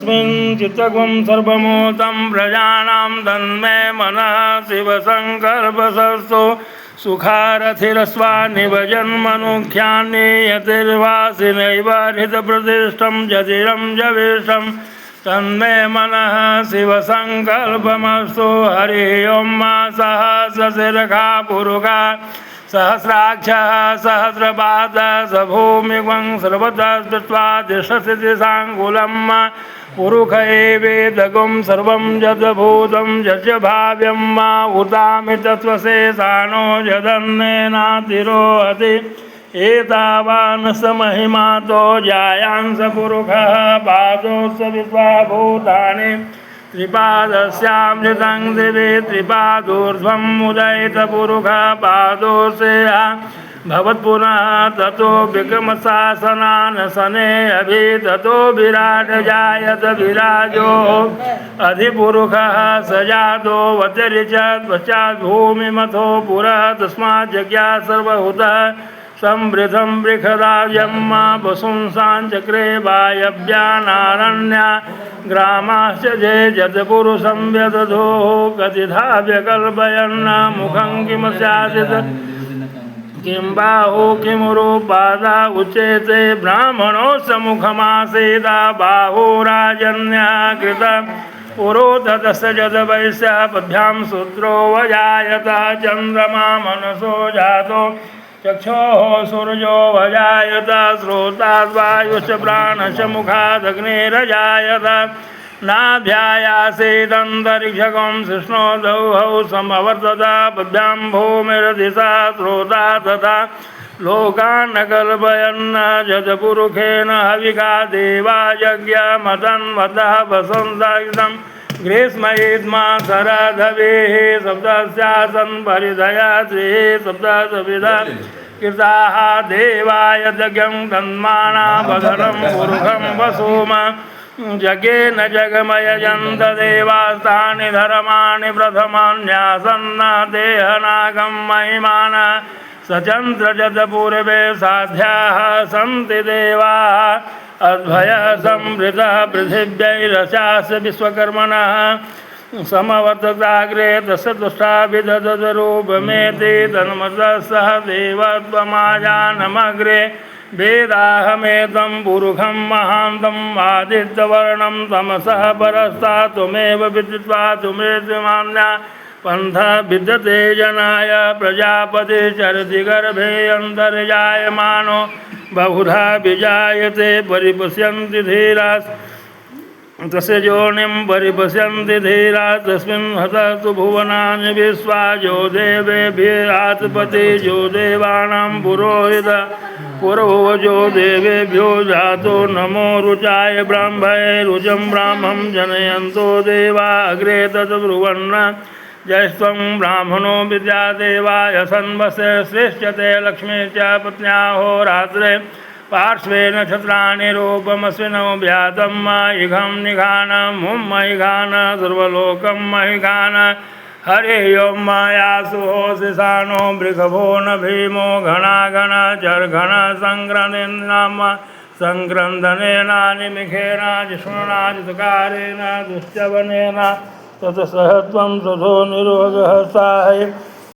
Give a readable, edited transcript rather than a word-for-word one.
चित्तगुं सर्वमूतं प्रजानां तन्मे मनः शिवसङ्कल्पसस्तु सुखारथिरस्वानिव जन्मनुख्यान्नियतिर्वासिनैव हृतप्रतिष्ठं जतिरं जवेशं तन्मे मनः शिवसङ्कल्पमस्तु हरिः ओं मा सहस्रशिरखा पुरुषा सहस्राक्षः सहस्रपादः स भूमिवं सर्वतः स्थित्वा तिष्ठति साङ्कुलं पुरुष एवेदगुं सर्वं यद्भूतं यस्य भाव्यं मा उतामि तत्त्वशेषाणो यदन्नेनातिरोहति एतावान् स महिमातो जायांस पुरुषः पादोऽस्य विश्वभूतानि त्रिपादस्यामृतं दिवे त्रिपादोर्ध्वं मुदयितपुरुषः पादोऽस्य भवत्पुनः ततो विक्रमशासनान् शने अभि ततो विराट जायत विराजो अधिपुरुषः स जातो वतिरिचत् पश्चात् भूमिमथो पुरः तस्मात् जज्ञा सर्वहुतः संवृद्धं बृहदायं वसुंसाञ्चक्रे वायव्यानारण्या ग्रामाश्च जे जतपुरुषं व्यदधोः कतिधा व्यकल्पयन् मुखं किं स्यादित् किं बाहु किमुरुपादा उच्यते ब्राह्मणो सम्मुखमासीदा बाहुराजन्या कृत पुरोधतस्य जदवैश्य पद्भ्यां शूद्रो वजायत चन्द्रमा मनसो जातो चक्षोः सूर्यो वजायत श्रोताद्वायुश्च प्राणश्च मुखादग्निरजायत नाभ्यायासेदन्तरिक्षकं शिष्णोदौहौ समवर्तत पद्भ्यां भूमिरधिसा श्रोता तथा लोकान् कल्पयन् जतपुरुषेण हविका देवा यज्ञमतन्वतः वसन्तयुतं ग्रीष्मयित्मा शरदवेः सप्तस्यासन् परिधया त्रिः सप्तसविधा कृताः देवाय यज्ञं तन्माना बधनं पुरुषं वसुम जगेन जगमयजन्त देवास्तानि धर्माणि प्रथमान्यासन्न देहनागं महिमान सचन्द्रजतपूर्वे साध्याः सन्ति देवाः अद्भय संवृतः पृथिव्यैरशास्य विश्वकर्मणः समवर्तताग्रे तस्य तुष्टाभिदधरूपमेति तन्मतः सह देवत्वमाजानमग्रे वेदाहमेतं पुरुषं महान्तं आदित्यवर्णं तमसः परस्तात् त्वमेव विदित्वा त्वमेतमान्या पन्था विद्यते जनाय प्रजापति चरति गर्भे अन्तर्जायमानो बहुधा विजायते परिपश्यन्ति धीराः तस्य योनिं परिपश्यन्ति धीराः तस्मिन् हतस्तु भुवनानि विश्वा यो देवेभ्यरात्पति यो देवानां पुरोहितः पुरोजो देवेभ्यो जातो नमो रुचाय ब्राह्मणे रुचं ब्राह्मं जनयन्तो देवा अग्रे तद्ब्रुवन् जयस्त्वं ब्राह्मणो विद्यादेवाय सन्वसे श्रेष्ठते लक्ष्मी च पत्न्याहोरात्रे पार्श्वे नक्षत्राणि रूपमस्विनो व्यातं इघं निघान मुं महिघान सर्वलोकं महिघान हरिः ओं मायासुहोशिशानो वृषभो न भीमो घनाघन चर्घन सङ्क्रन्देनाम सङ्क्रन्दनेनानिमिखेन जिष्णुना जितकारेण दुश्चवनेन ततः सहत्वं तथो निरोगः साहि